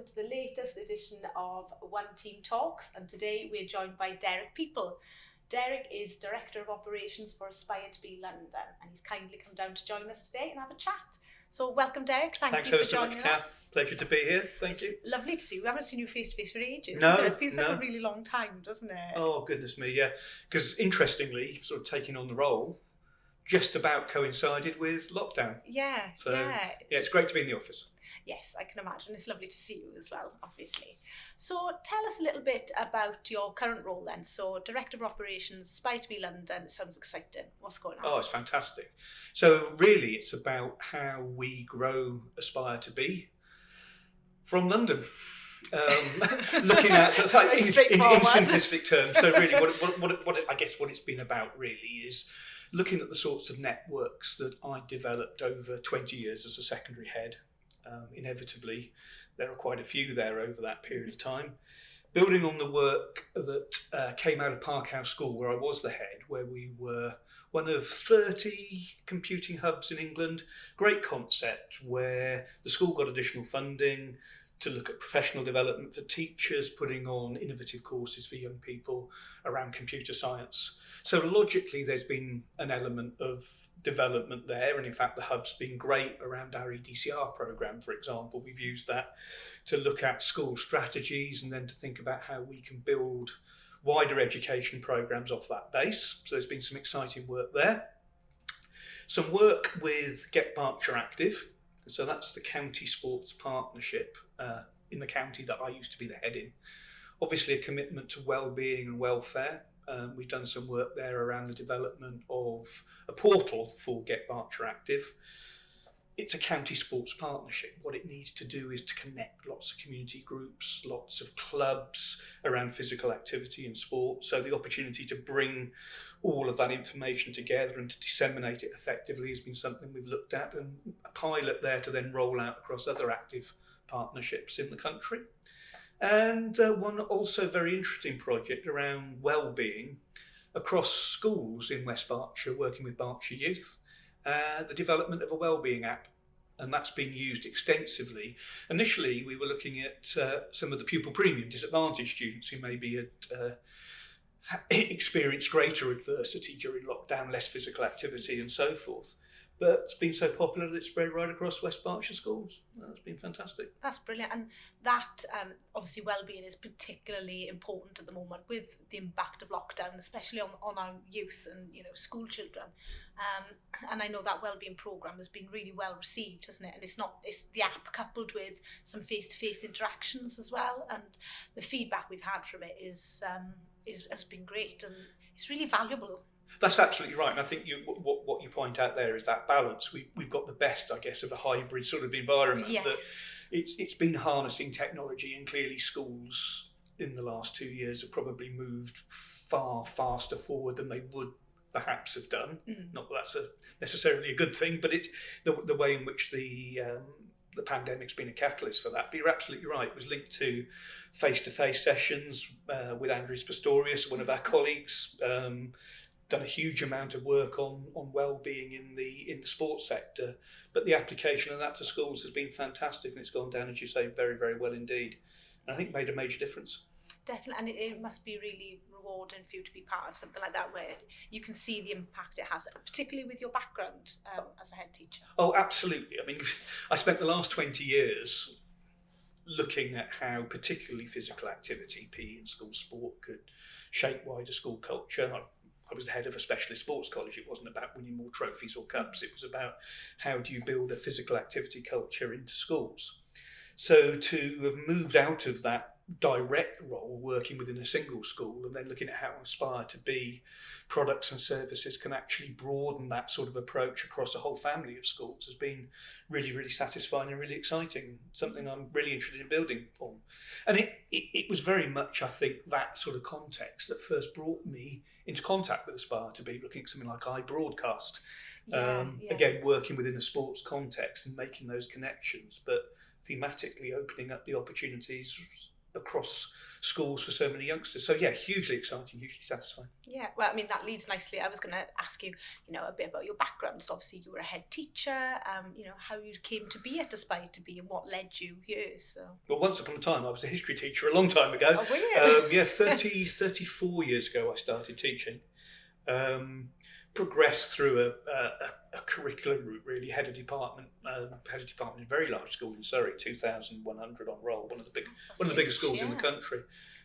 welcome to the latest edition of OneTeam Talks, and today we're joined by Derek Peaple. Derek is Director of Operations for Aspire to Be London, and he's kindly come down to join us today and have a chat. So welcome, Derek. Thanks you for so joining much, Kat. us. Pleasure to be here. Thank you. Lovely to see you. We haven't seen you face to face for ages. No, It feels like no. a really long time, doesn't it? Oh, goodness me, yeah. Because interestingly, sort of taking on the role just about coincided with lockdown. Yeah, So, yeah. it's great to be in the office. Yes, I can imagine. It's lovely to see you as well, obviously. So tell us a little bit about your current role then. So Director of Operations, Aspire to Be London. It sounds exciting. What's going on? Oh, it's fantastic. So really, it's about how we grow Aspire to Be from London. Looking at in simplistic terms. So really, I guess what it's been about really is looking at the sorts of networks that I developed over 20 years as a secondary head. Inevitably, there are quite a few there over that period of time. Building on the work that came out of Parkhouse School, where I was the head, where we were one of 30 computing hubs in England. Great concept, where the school got additional funding to look at professional development for teachers, putting on innovative courses for young people around computer science. So logically, there's been an element of development there. And in fact, the hub's been great around our EDCR programme, for example. We've used that to look at school strategies and then to think about how we can build wider education programmes off that base. So there's been some exciting work there. Some work with Get Berkshire Active. So that's the county sports partnership in the county that I used to be the head in. Obviously, a commitment to well-being and welfare. We've done some work there around the development of a portal for Get Berkshire Active. It's a county sports partnership. What it needs to do is to connect lots of community groups, lots of clubs around physical activity and sport. So the opportunity to bring all of that information together and to disseminate it effectively has been something we've looked at, and a pilot there to then roll out across other active partnerships in the country. And one also very interesting project around wellbeing across schools in West Berkshire, working with Berkshire Youth, the development of a wellbeing app. And that's been used extensively. Initially, we were looking at some of the pupil premium disadvantaged students who maybe had experienced greater adversity during lockdown, less physical activity and so forth. But it's been so popular that it's spread right across West Berkshire schools. It's been fantastic. That's brilliant. And that, obviously, wellbeing is particularly important at the moment with the impact of lockdown, especially on our youth and, school children. And I know that wellbeing programme has been really well received, hasn't it? And it's the app coupled with some face-to-face interactions as well. And the feedback we've had from it has been great, and it's really valuable. That's absolutely right, and I think what you point out there is that balance. We've got the best, I guess, of a hybrid sort of environment. Yes. That it's been harnessing technology, and clearly schools in the last 2 years have probably moved far faster forward than they would perhaps have done. Not that that's necessarily a good thing, but the way in which the pandemic's been a catalyst for that. But you're absolutely right. It was linked to face-to-face sessions with Andres Pastorius, one of our colleagues. Done a huge amount of work on well-being in the sports sector, but the application of that to schools has been fantastic, and it's gone down, as you say, very, very well indeed. And I think made a major difference. Definitely, and it must be really rewarding for you to be part of something like that, where you can see the impact it has, particularly with your background as a head teacher. Oh, absolutely. I mean, I spent the last 20 years looking at how particularly physical activity, PE and school sport, could shape wider school culture. I was the head of a specialist sports college. It wasn't about winning more trophies or cups. It was about how do you build a physical activity culture into schools. So to have moved out of that direct role, working within a single school, and then looking at how Aspire to Be products and services can actually broaden that sort of approach across a whole family of schools has been really, really satisfying and really exciting. Something I'm really interested in building on. And it was very much, I think, that sort of context that first brought me into contact with Aspire to Be, looking at something like iBroadcast. Again, working within a sports context and making those connections, but thematically opening up the opportunities across schools for so many youngsters. So yeah, hugely exciting, hugely satisfying. Yeah, well, I mean, that leads nicely. I was going to ask you, a bit about your background. So obviously you were a head teacher, how you came to be at Aspire to Be and what led you here. So. Well, once upon a time, I was a history teacher a long time ago. Oh, were you? 34 years ago I started teaching. Progressed through a curriculum route, really. Head of department in a very large school in Surrey, 2,100 on roll, one of the biggest schools in the country.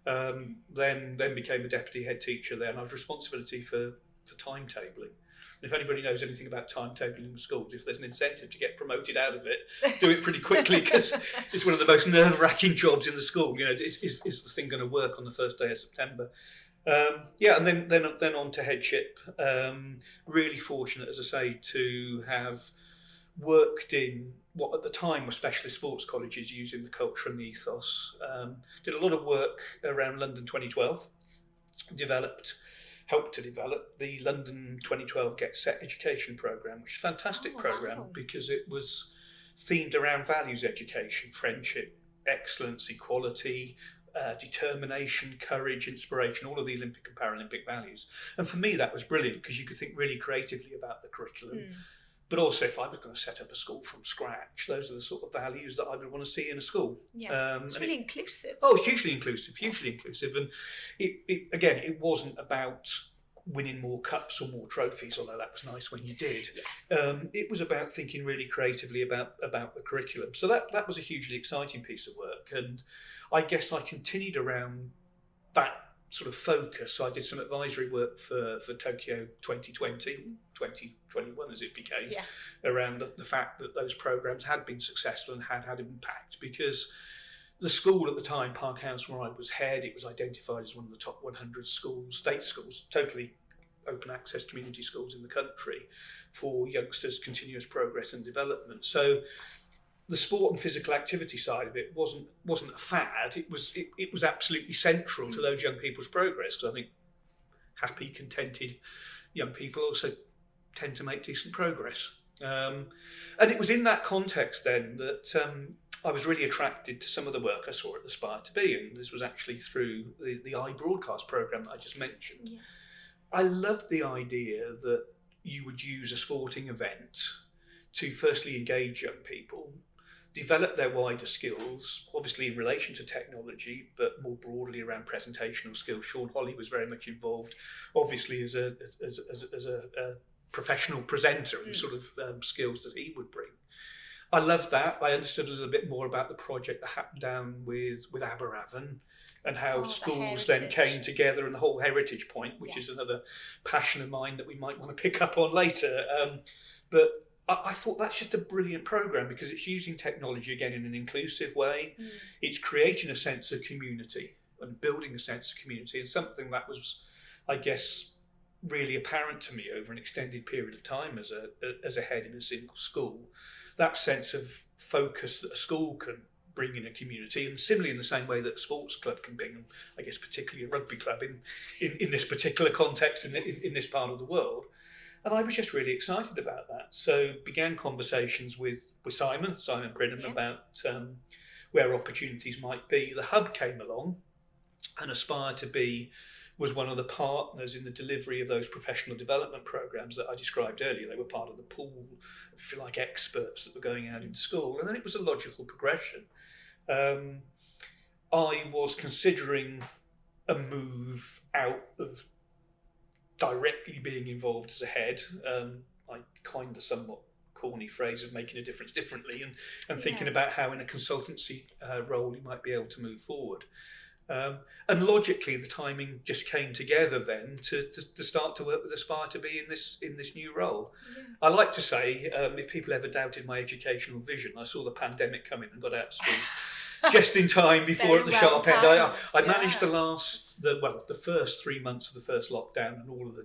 Then became a deputy head teacher there, and I was responsibility for timetabling. And if anybody knows anything about timetabling in schools, if there's an incentive to get promoted out of it, do it pretty quickly, because it's one of the most nerve-wracking jobs in the school. Is the thing going to work on the first day of September? And then on to headship. Really fortunate, as I say, to have worked in what at the time were specialist sports colleges using the culture and the ethos. Did a lot of work around London 2012. Helped to develop the London 2012 Get Set education programme, which is a fantastic programme because it was themed around values education, friendship, excellence, equality, determination, courage, inspiration, all of the Olympic and Paralympic values. And for me, that was brilliant because you could think really creatively about the curriculum. But also, if I was going to set up a school from scratch, those are the sort of values that I would want to see in a school. Yeah, it's really inclusive. Oh, hugely inclusive. And it wasn't about winning more cups or more trophies, although that was nice when you did. It was about thinking really creatively about the curriculum. So that was a hugely exciting piece of work. And I guess I continued around that sort of focus. So I did some advisory work for Tokyo 2021 as it became, around the fact that those programs had been successful and had impact, because the school at the time, Park House, where I was head, it was identified as one of the top 100 schools, state schools, totally open access community schools in the country for youngsters' continuous progress and development. So the sport and physical activity side of it wasn't a fad. It was absolutely central to those young people's progress, because I think happy, contented young people also tend to make decent progress. And it was in that context then that I was really attracted to some of the work I saw at Aspire to Be, and this was actually through the iBroadcast programme that I just mentioned. Yeah. I loved the idea that you would use a sporting event to firstly engage young people, develop their wider skills, obviously in relation to technology, but more broadly around presentational skills. Sean Holly was very much involved, obviously as a professional presenter and sort of skills that he would bring. I loved that. I understood a little bit more about the project that happened down with Aberavon and how schools then came together, and the whole heritage point, which is another passion of mine that we might want to pick up on later. But I thought that's just a brilliant programme because it's using technology again in an inclusive way. It's creating a sense of community and building a sense of community, and something that was, I guess, really apparent to me over an extended period of time as a head in a single school. That sense of focus that a school can bring in a community, and similarly in the same way that a sports club can bring, and I guess particularly a rugby club in this particular context in this part of the world. And I was just really excited about that. So began conversations with Simon Pridham about where opportunities might be. The hub came along, and Aspire to Be was one of the partners in the delivery of those professional development programs that I described earlier. They were part of the pool, if you like, experts that were going out into school. And then it was a logical progression. I was considering a move out of directly being involved as a head. I coined the somewhat corny phrase of making a difference differently and thinking about how in a consultancy role you might be able to move forward. And logically, the timing just came together then to start to work with Aspire to Be in this new role. Yeah. I like to say, if people ever doubted my educational vision, I saw the pandemic coming and got out of school just in time before at the sharp end. I managed the first 3 months of the first lockdown and all of the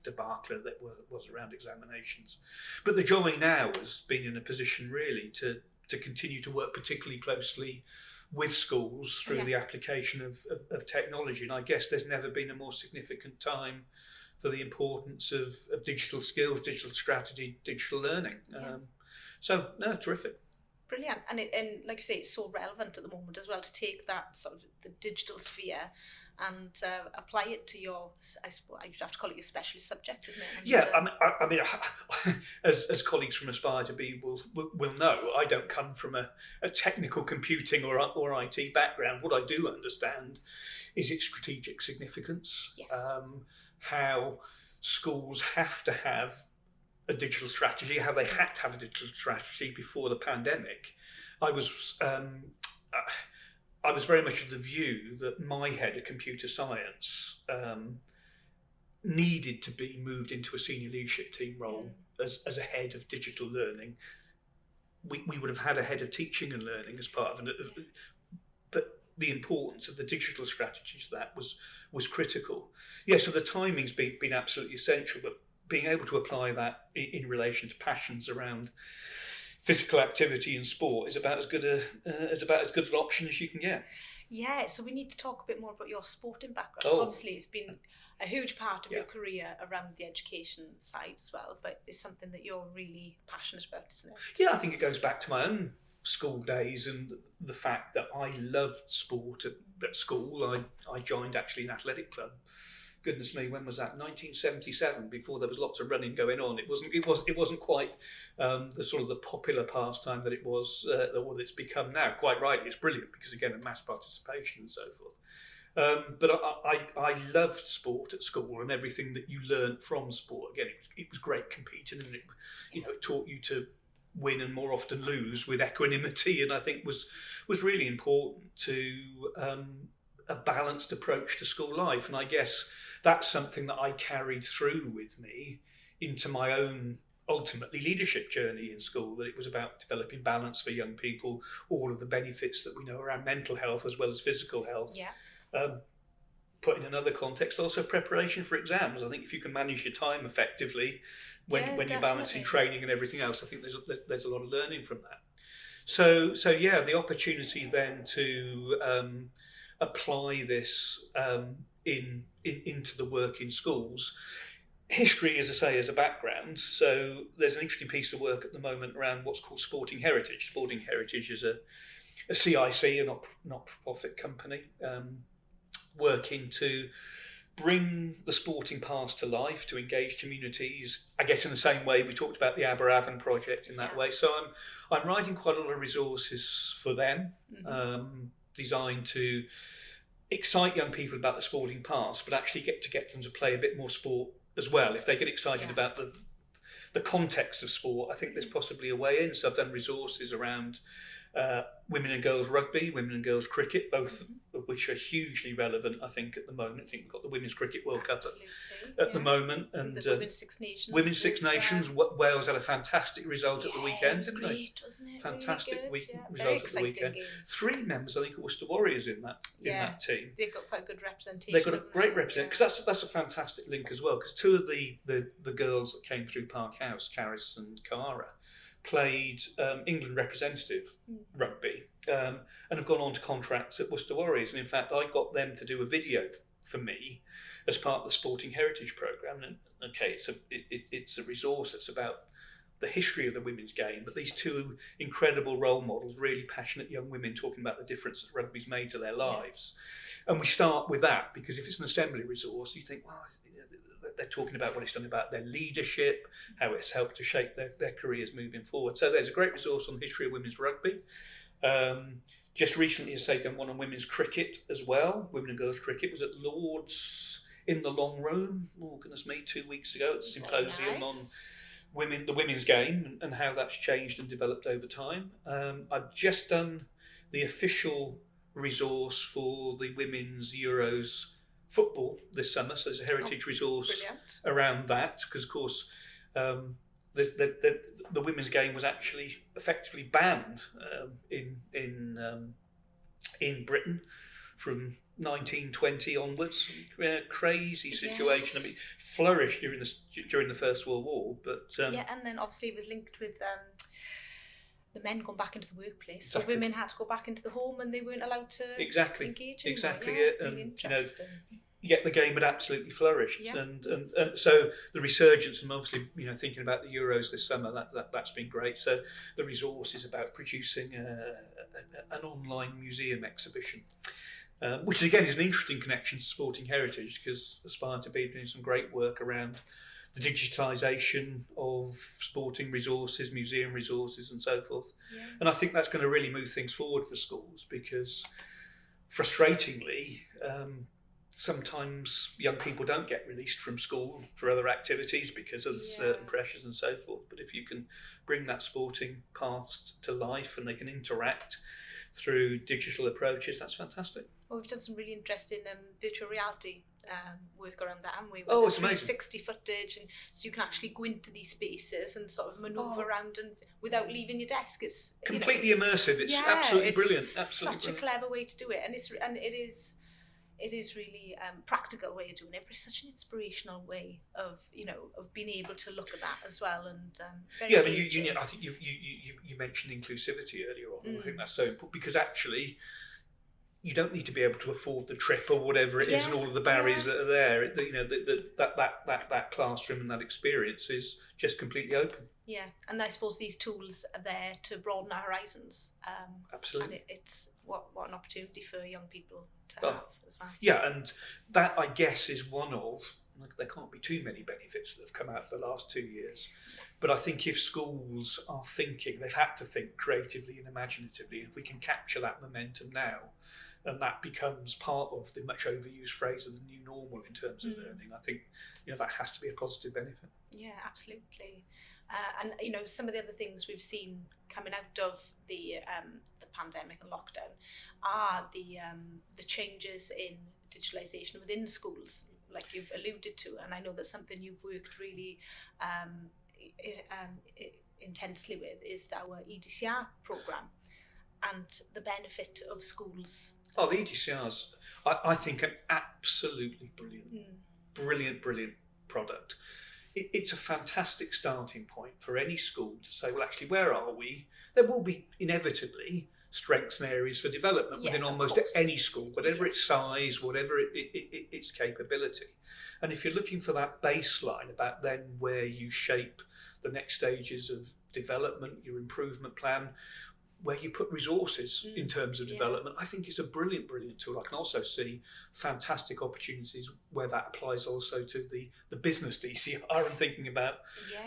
debacle that was around examinations. But the joy now has been in a position really to continue to work particularly closely with schools through the application of technology. And I guess there's never been a more significant time for the importance of digital skills, digital strategy, digital learning. Terrific. Brilliant. And like you say, it's so relevant at the moment as well, to take that sort of the digital sphere and apply it to your, I suppose you'd have to call it your specialist subject, isn't it? Yeah, I mean, as colleagues from Aspire to Be will know, I don't come from a technical computing or IT background. What I do understand is its strategic significance. Yes. How schools have to have a digital strategy, how they had to have a digital strategy before the pandemic. I was very much of the view that my head of computer science needed to be moved into a senior leadership team role as a head of digital learning. We would have had a head of teaching and learning as part of it, but the importance of the digital strategy to that was critical. Yeah, so the timing's been absolutely essential, but being able to apply that in relation to passions around physical activity and sport is about as good an option as you can get. Yeah, so we need to talk a bit more about your sporting background. Oh. So obviously it's been a huge part of your career around the education side as well, but it's something that you're really passionate about, isn't it? Yeah, I think it goes back to my own school days and the fact that I loved sport at school. I joined actually an athletic club. Goodness me, when was that? 1977. Before there was lots of running going on. It wasn't quite the sort of the popular pastime that it was, or it's become now. Quite right, it's brilliant because again, of mass participation and so forth. But I loved sport at school and everything that you learned from sport. Again, it was great competing, and it taught you to win and more often lose with equanimity, and I think was really important to a balanced approach to school life. And I guess that's something that I carried through with me into my own ultimately leadership journey in school, that it was about developing balance for young people, all of the benefits that we know around mental health as well as physical health. Yeah. Put in another context, also preparation for exams. I think if you can manage your time effectively when you're balancing training and everything else, I think there's a lot of learning from that. So yeah, the opportunity then to apply this into the work in schools. History, as I say, is a background. So there's an interesting piece of work at the moment around what's called Sporting Heritage. Sporting Heritage is a CIC, a not-for-profit company, working to bring the sporting past to life, to engage communities, I guess in the same way we talked about the Aberavon project in that way. So I'm writing quite a lot of resources for them, designed to excite young people about the sporting past, but actually get them to play a bit more sport as well. If they get excited about the context of sport, I think there's possibly a way in. So I've done resources around women and girls rugby, women and girls cricket, both of which are hugely relevant, I think, at the moment. I think we've got the Women's Cricket World Cup at the moment. And the Women's Six Nations. Women's Six Nations. Wales had a fantastic result at the weekend. It was great, wasn't it? Fantastic really result at the weekend. Game. 3 members, I think, of Worcester Warriors in that team. They've got quite good representation. They've got a great representation, because that's a fantastic link as well, because 2 of the girls that came through Park House, Caris and Cara, played England representative rugby and have gone on to contracts at Worcester Warriors. And in fact, I got them to do a video for me as part of the Sporting Heritage programme. And okay, it's a resource that's about the history of the women's game, but these 2 incredible role models, really passionate young women talking about the difference that rugby's made to their lives. And we start with that, because if it's an assembly resource, you think, well, they're talking about what it's done about their leadership, how it's helped to shape their careers moving forward. So there's a great resource on the history of women's rugby. Just recently, as I say, done one on women's cricket as well. Women and girls cricket was at Lord's in the Long Room, oh goodness me, 2 weeks ago. It's a symposium on the women's game and how that's changed and developed over time. I've just done the official resource for the Women's Euros football this summer, so there's a heritage resource around that, because of course the women's game was actually effectively banned in Britain from 1920 onwards. Crazy situation. I mean, flourished during the First World War, but and then obviously it was linked with the men going back into the workplace. So women had to go back into the home and they weren't allowed to engage anymore. Exactly yeah, it. really And yet the game had absolutely flourished. Yeah. And so the resurgence, and obviously, thinking about the Euros this summer, that's been great. So the resource is about producing an online museum exhibition, which again is an interesting connection to sporting heritage, because Aspire to be doing some great work around the digitalisation of sporting resources, museum resources, and so forth. Yeah. And I think that's going to really move things forward for schools, because frustratingly, sometimes young people don't get released from school for other activities because of certain pressures and so forth. But if you can bring that sporting past to life and they can interact through digital approaches, that's fantastic. Well, we've done some really interesting virtual reality work around that, haven't we? With Oh, it's 360 footage, and so you can actually go into these spaces and sort of manoeuvre around and without leaving your desk. It's completely immersive. It's absolutely brilliant. Absolutely such a clever way to do it, and it is really practical way of doing it, but it's such an inspirational way of being able to look at that as well. And very I mean, I think you mentioned inclusivity earlier on. I think that's so important, because actually you don't need to be able to afford the trip or whatever it is, and all of the barriers that are there. That classroom and that experience is just completely open. Yeah, and I suppose these tools are there to broaden our horizons. Absolutely. And it's what an opportunity for young people to have as well. Yeah, and that, I guess, is one of, there can't be too many benefits that have come out of the last 2 years. But I think if schools are thinking, they've had to think creatively and imaginatively, if we can capture that momentum now, and that becomes part of the much overused phrase of the new normal in terms of learning, I think that has to be a positive benefit. Yeah, absolutely. And some of the other things we've seen coming out of the pandemic and lockdown are the changes in digitalisation within schools, like you've alluded to. And I know that's something you've worked really intensely with, is our EDCR programme and the benefit of schools. Oh, the EDCRs, I think, an absolutely brilliant product. It's a fantastic starting point for any school to say, well, actually, where are we? There will be inevitably strengths and areas for development within almost any school, whatever its size, whatever its capability. And if you're looking for that baseline about then where you shape the next stages of development, your improvement plan, where you put resources in terms of development, I think it's a brilliant tool. I can also see fantastic opportunities where that applies also to the business DCR, and thinking about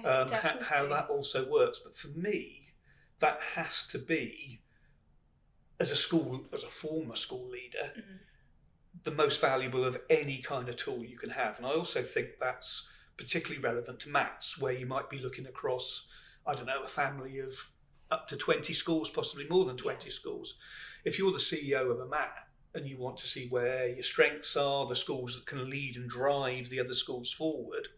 how that also works. But for me, that has to be, as a former school leader, the most valuable of any kind of tool you can have. And I also think that's particularly relevant to maths, where you might be looking across, I don't know, a family of up to 20 schools, possibly more than 20 schools. If you're the CEO of a MAT and you want to see where your strengths are, the schools that can lead and drive the other schools forward,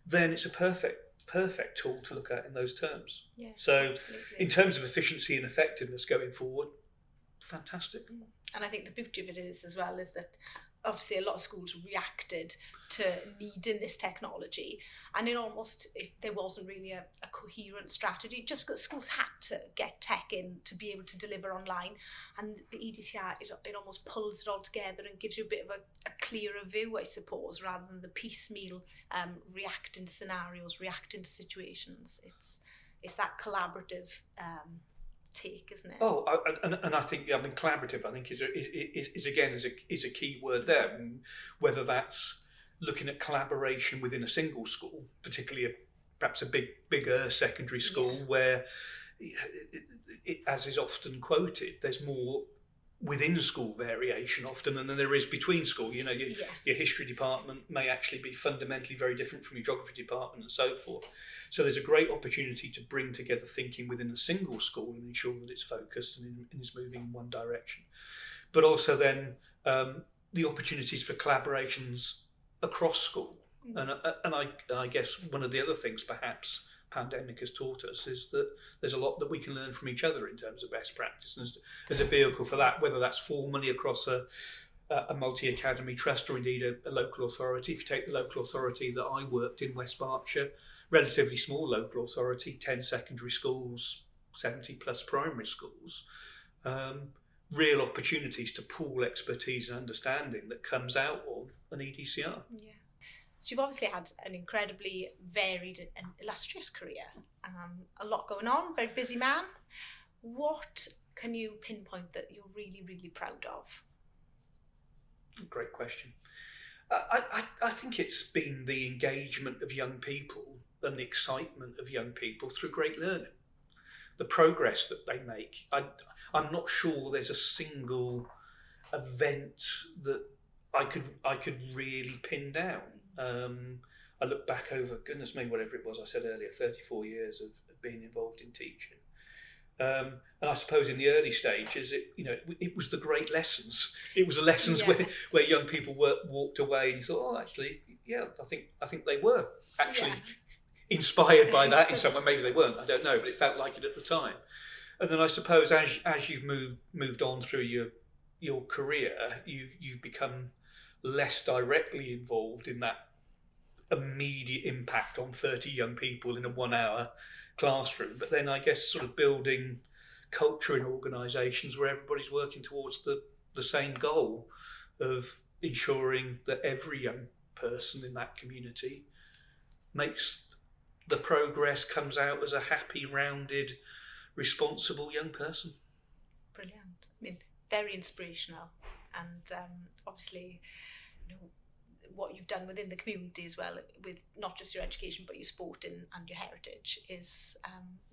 then it's a perfect tool to look at in those terms. Yeah, so absolutely. In terms of efficiency and effectiveness going forward, fantastic. And I think the beauty of it is as well is that obviously a lot of schools reacted to needing this technology, and there wasn't really a coherent strategy, just because schools had to get tech in to be able to deliver online. And the EDCR, it almost pulls it all together and gives you a bit of a clearer view, I suppose, rather than the piecemeal reacting to scenarios, reacting to situations. It's that collaborative take, isn't it? Oh, and I think, collaborative, I think is a key word there. Whether that's looking at collaboration within a single school, particularly perhaps a bigger secondary school, where, as is often quoted, there's more within school variation often than there is between school. Your history department may actually be fundamentally very different from your geography department and so forth. So there's a great opportunity to bring together thinking within a single school and ensure that it's focused and is moving in one direction. But also then the opportunities for collaborations across school. And I guess one of the other things perhaps pandemic has taught us is that there's a lot that we can learn from each other in terms of best practice, and as a vehicle for that, whether that's formally across a multi-academy trust or indeed a local authority. If you take the local authority that I worked in, West Berkshire, relatively small local authority, 10 secondary schools, 70 plus primary schools, real opportunities to pool expertise and understanding that comes out of an EDCR. Yeah. So you've obviously had an incredibly varied and illustrious career. A lot going on, very busy man. What can you pinpoint that you're really, really proud of? Great question. I think it's been the engagement of young people and the excitement of young people through great learning. The progress that they make. I'm not sure there's a single event that I could really pin down. I look back over, goodness me, whatever it was I said earlier, 34 years of being involved in teaching. And I suppose in the early stages, it was the great lessons. It was the lessons where young people walked away and you thought, oh, actually, yeah, I think they were actually inspired by that in some way. Maybe they weren't, I don't know, but it felt like it at the time. And then I suppose as you've moved on through your career, you've become less directly involved in that immediate impact on 30 young people in a 1 hour classroom, but then I guess sort of building culture in organisations where everybody's working towards the same goal of ensuring that every young person in that community makes the progress, comes out as a happy, rounded, responsible young person. Brilliant. I mean, very inspirational, and obviously, what you've done within the community as well, with not just your education but your sport and your heritage is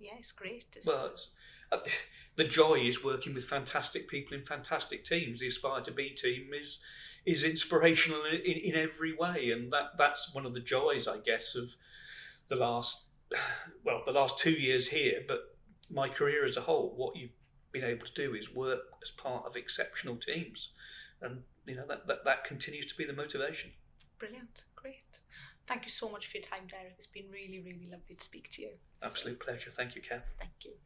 it's great. The joy is working with fantastic people in fantastic teams. The Aspire to Be team is inspirational in every way, and that's one of the joys, I guess, of the last 2 years here, but my career as a whole. What you've been able to do is work as part of exceptional teams, and that continues to be the motivation. Brilliant, great. Thank you so much for your time, Derek. It's been really, really lovely to speak to you. Absolute pleasure. Thank you, Kath. Thank you.